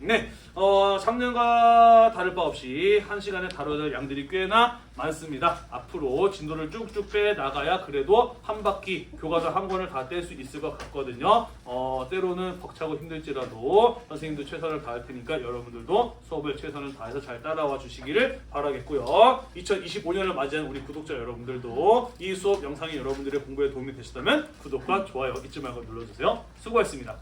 네. 3년과 다를 바 없이 한 시간에 다뤄야 될 양들이 꽤나 많습니다. 앞으로 진도를 쭉쭉 빼 나가야 그래도 한 바퀴 교과서 한 권을 다 뗄 수 있을 것 같거든요. 때로는 벅차고 힘들지라도 선생님도 최선을 다할 테니까 여러분들도 수업을 최선을 다해서 잘 따라와 주시기를 바라겠고요. 2025년을 맞이한 우리 구독자 여러분들도 이 수업 영상이 여러분들의 공부에 도움이 되셨다면 구독과 좋아요 잊지 말고 눌러주세요. 수고했습니다.